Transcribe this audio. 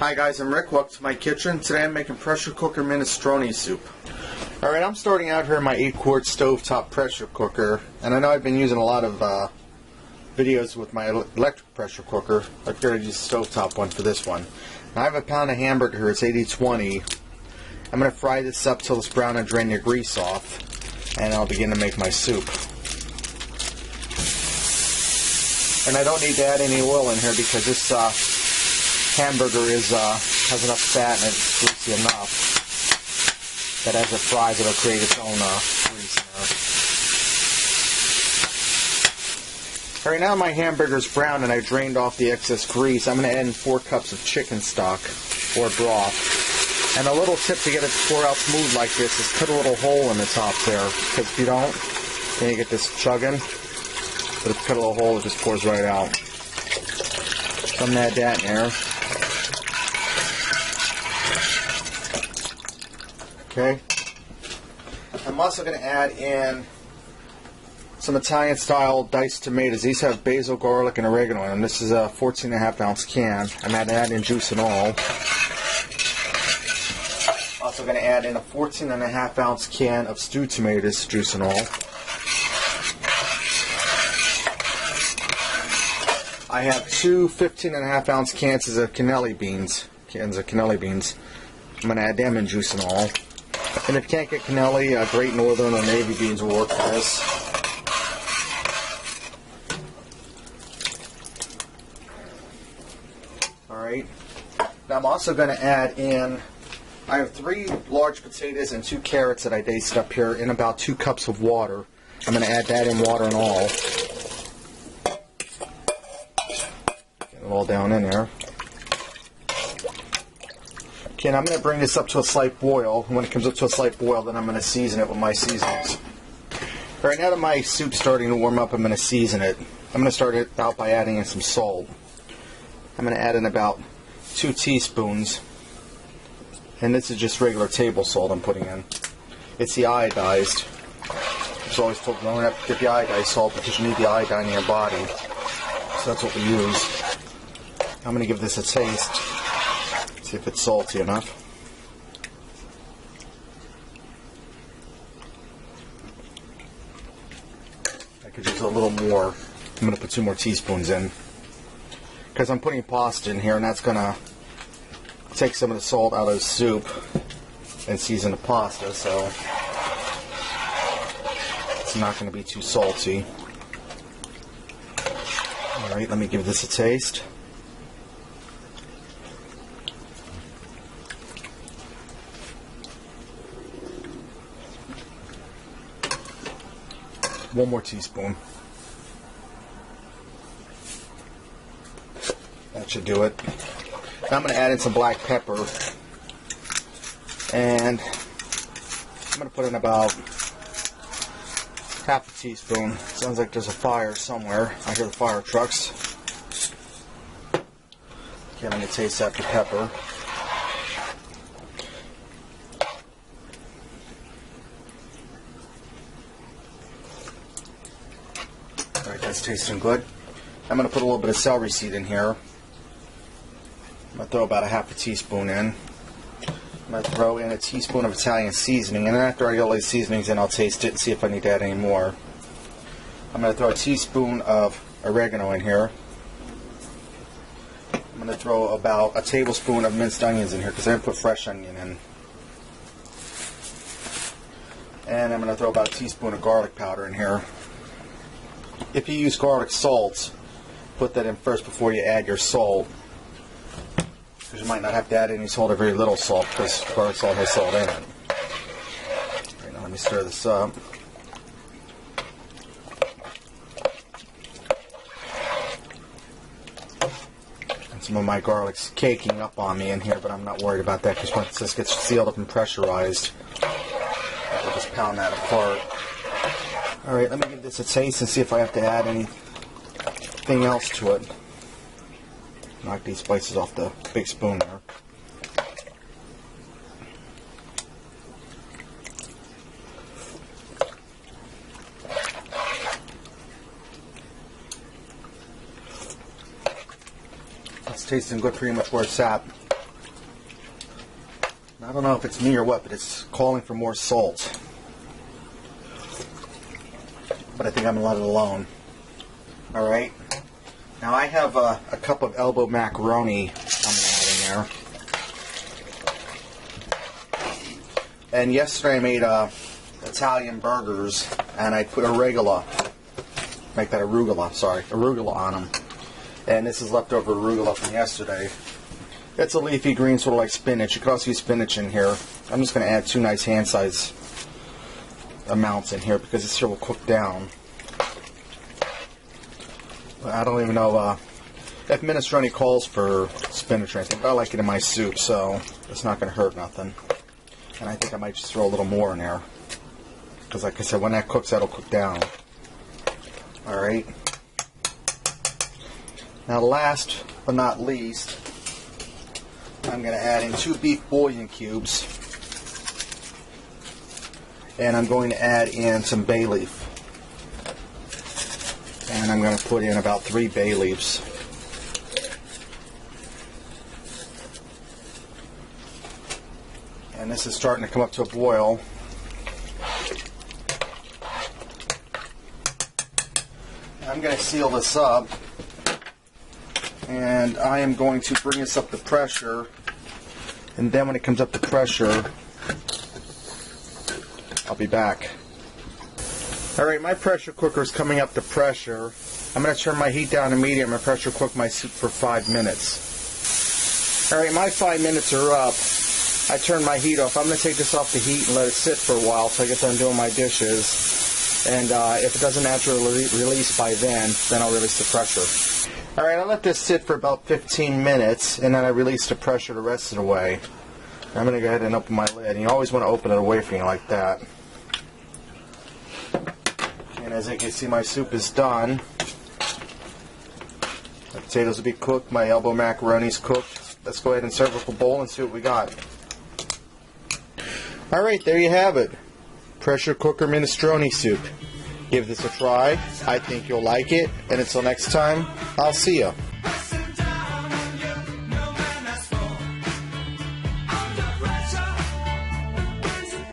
Hi guys, I'm Rick. Welcome to my kitchen. Today I'm making pressure cooker minestrone soup. Alright, I'm starting out here in my 8-quart stovetop pressure cooker. And I know I've been using a lot of videos with my electric pressure cooker. I figured I'd use the stovetop one for this one. Now I have a pound of hamburger here. It's 80/20. I'm going to fry this up till it's brown and drain the grease off. And I'll begin to make my soup. And I don't need to add any oil in here because this hamburger has enough fat and it's greasy enough that as it fries it'll create its own grease in there. Alright, now my hamburger's brown and I drained off the excess grease. I'm going to add in 4 cups of chicken stock or broth. And a little tip to get it to pour out smooth like this is cut a little hole in the top there, because if you don't, then you get this chugging. But if you cut a little hole, it just pours right out. So I'm going to add that in there. Okay. I'm also going to add in some Italian-style diced tomatoes. These have basil, garlic, and oregano in them. This is a 14.5-ounce can. I'm going to add in juice and all. Also going to add in a 14.5-ounce can of stewed tomatoes, juice and all. I have 2 15.5-ounce cans of cannelli beans. I'm going to add them in juice and all. And if you can't get cannelli, Great Northern or navy beans will work for this. Alright. Now I'm also going to add in, I have 3 large potatoes and 2 carrots that I diced up here in about 2 cups of water. I'm going to add that in water and all. Get it all down in there. Okay, and I'm going to bring this up to a slight boil. When it comes up to a slight boil, then I'm going to season it with my seasonings. Alright, now that my soup's starting to warm up, I'm going to season it. I'm going to start it out by adding in some salt. I'm going to add in about 2 teaspoons. And this is just regular table salt I'm putting in. It's the iodized. It's always told you don't have to get the iodized salt because you need the iodine in your body. So that's what we use. I'm going to give this a taste. See if it's salty enough. I could use a little more. I'm going to put 2 more teaspoons in. Because I'm putting pasta in here and that's going to take some of the salt out of the soup and season the pasta, so it's not going to be too salty. Alright, let me give this a taste. One more teaspoon. That should do it. Now I'm going to add in some black pepper. And I'm going to put in about half a teaspoon. Sounds like there's a fire somewhere. I hear the fire trucks. Okay, let me taste that for pepper. Alright, that's tasting good. I'm going to put a little bit of celery seed in here. I'm going to throw about a half a teaspoon in. I'm going to throw in a teaspoon of Italian seasoning, and then after I get all these seasonings in, I'll taste it and see if I need to add any more. I'm going to throw a teaspoon of oregano in here. I'm going to throw about a tablespoon of minced onions in here because I didn't put fresh onion in. And I'm going to throw about a teaspoon of garlic powder in here. If you use garlic salt, put that in first before you add your salt. Because you might not have to add any salt or very little salt because garlic salt has salt in it. Right, now let me stir this up. And some of my garlic's caking up on me in here, but I'm not worried about that because once this gets sealed up and pressurized, I'll just pound that apart. Alright, let me give this a taste and see if I have to add anything else to it. Knock these spices off the big spoon there. That's tasting good pretty much where it's at. I don't know if it's me or what, but it's calling for more salt. But I think I'm going to let it alone. Alright. Now I have a cup of elbow macaroni I'm going to add in there. And yesterday I made Italian burgers, and I put arugula on them. And this is leftover arugula from yesterday. It's a leafy green, sort of like spinach. You could also use spinach in here. I'm just going to add 2 nice hand-size amounts in here because this here will cook down. I don't even know if minestrone calls for spinach or anything, but I like it in my soup, so it's not going to hurt nothing. And I think I might just throw a little more in there. Because like I said, when that cooks, that'll cook down. Alright. Now last but not least, I'm going to add in 2 beef bouillon cubes. And I'm going to add in some bay leaf. And I'm going to put in about 3 bay leaves. And this is starting to come up to a boil. I'm going to seal this up. And I am going to bring this up to pressure. And then when it comes up to pressure, I'll be back. Alright, my pressure cooker is coming up to pressure. I'm going to turn my heat down to medium and pressure cook my soup for 5 minutes. Alright, my 5 minutes are up. I turned my heat off. I'm going to take this off the heat and let it sit for a while so I get done doing my dishes. And if it doesn't naturally release by then I'll release the pressure. Alright, I let this sit for about 15 minutes and then I release the pressure the rest of the way. I'm going to go ahead and open my lid. And you always want to open it away from you like that. And as you can see, my soup is done. The potatoes will be cooked. My elbow macaroni's cooked. Let's go ahead and serve up a bowl and see what we got. Alright, there you have it. Pressure cooker minestrone soup. Give this a try. I think you'll like it. And until next time, I'll see you.